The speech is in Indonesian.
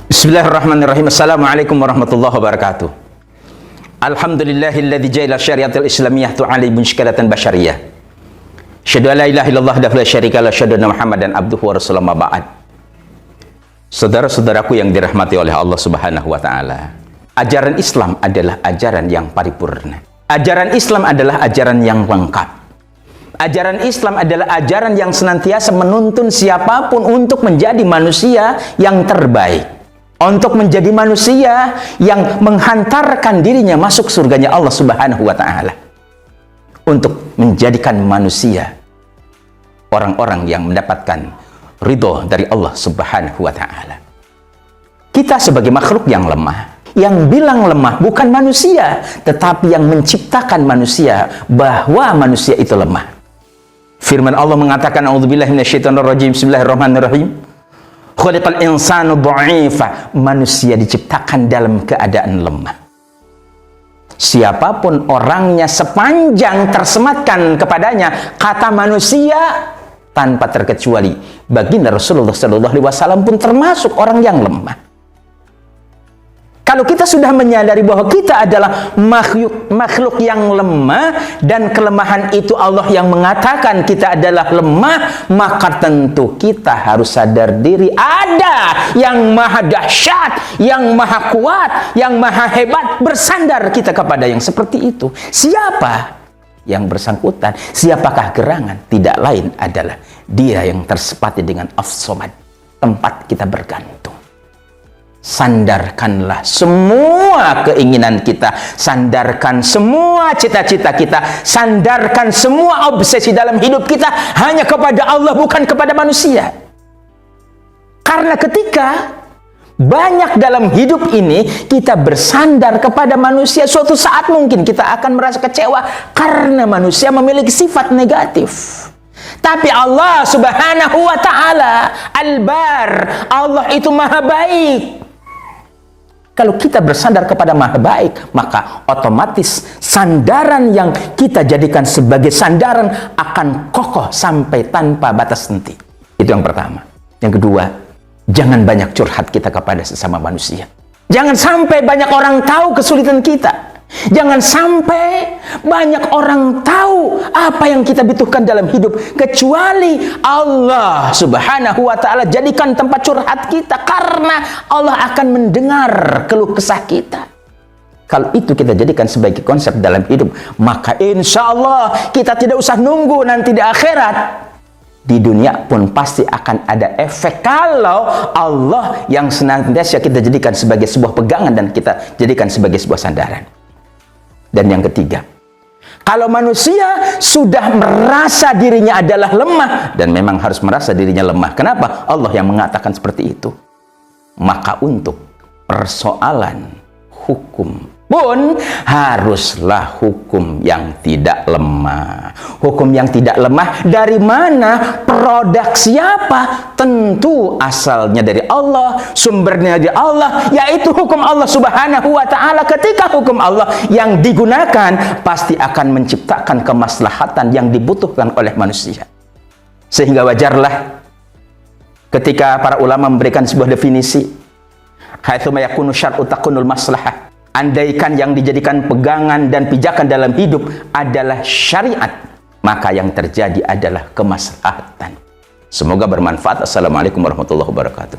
Bismillahirrahmanirrahim. Assalamualaikum warahmatullahi wabarakatuh. Alhamdulillahilladzi ja'ala syariatal islamiyah tu'ali musykalatan basyariyah. Asyhadu an la ilaha illallah wa la syarika lahu, asyhadu anna Muhammadan abduhu wa rasuluhu, ma ba'd. Saudara-saudaraku yang dirahmati oleh Allah Subhanahu wa taala, ajaran Islam adalah ajaran yang paripurna. Ajaran Islam adalah ajaran yang lengkap. Ajaran Islam adalah ajaran yang senantiasa menuntun siapapun untuk menjadi manusia yang terbaik, untuk menjadi manusia yang menghantarkan dirinya masuk surganya Allah Subhanahu wa taala, untuk menjadikan manusia orang-orang yang mendapatkan ridho dari Allah Subhanahu wa taala. Kita sebagai makhluk yang lemah, yang bilang lemah bukan manusia, tetapi yang menciptakan manusia, bahwa manusia itu lemah. Firman Allah mengatakan, a'udzubillahi minasyaitonirrajim, bismillahirrahmanirrahim. Khuliqal insanu dha'ifa. Manusia diciptakan dalam keadaan lemah. Siapapun orangnya, sepanjang tersematkan kepadanya kata manusia, tanpa terkecuali baginda Rasulullah SAW pun termasuk orang yang lemah. Kalau kita sudah menyadari bahwa kita adalah makhluk yang lemah, dan kelemahan itu Allah yang mengatakan kita adalah lemah, maka tentu kita harus sadar diri ada yang maha dahsyat, yang maha kuat, yang maha hebat. Bersandar kita kepada yang seperti itu. Siapa yang bersangkutan? Siapakah gerangan? Tidak lain adalah Dia yang tersepati dengan As-Samad, tempat kita bergantung. Sandarkanlah semua keinginan kita, sandarkan semua cita-cita kita, sandarkan semua obsesi dalam hidup kita hanya kepada Allah, bukan kepada manusia. Karena ketika banyak dalam hidup ini kita bersandar kepada manusia, suatu saat mungkin kita akan merasa kecewa karena manusia memiliki sifat negatif. Tapi Allah Subhanahu wa taala Al-Bar, Allah itu maha baik. Kalau kita bersandar kepada maha baik, maka otomatis sandaran yang kita jadikan sebagai sandaran akan kokoh sampai tanpa batas henti. Itu yang pertama. Yang kedua, jangan banyak curhat kita kepada sesama manusia. Jangan sampai banyak orang tahu kesulitan kita. Jangan sampai banyak orang tahu apa yang kita butuhkan dalam hidup, kecuali Allah Subhanahu wa taala jadikan tempat curhat kita, karena Allah akan mendengar keluh kesah kita. Kalau itu kita jadikan sebagai konsep dalam hidup, maka insya Allah kita tidak usah nunggu nanti di akhirat. Di dunia pun pasti akan ada efek kalau Allah yang senantiasa kita jadikan sebagai sebuah pegangan dan kita jadikan sebagai sebuah sandaran. Dan yang ketiga, kalau manusia sudah merasa dirinya adalah lemah, dan memang harus merasa dirinya lemah. Kenapa? Allah yang mengatakan seperti itu. Maka untuk persoalan hukum pun haruslah hukum yang tidak lemah. Hukum yang tidak lemah dari mana? Produk siapa? Tentu asalnya dari Allah, sumbernya dari Allah, yaitu hukum Allah Subhanahu wa taala. Ketika hukum Allah yang digunakan, pasti akan menciptakan kemaslahatan yang dibutuhkan oleh manusia. Sehingga wajarlah ketika para ulama memberikan sebuah definisi, haitsu ma yakunu syar'u takunul maslahah. Andaikan yang dijadikan pegangan dan pijakan dalam hidup adalah syariat, maka yang terjadi adalah kemaslahatan. Semoga bermanfaat. Assalamualaikum warahmatullahi wabarakatuh.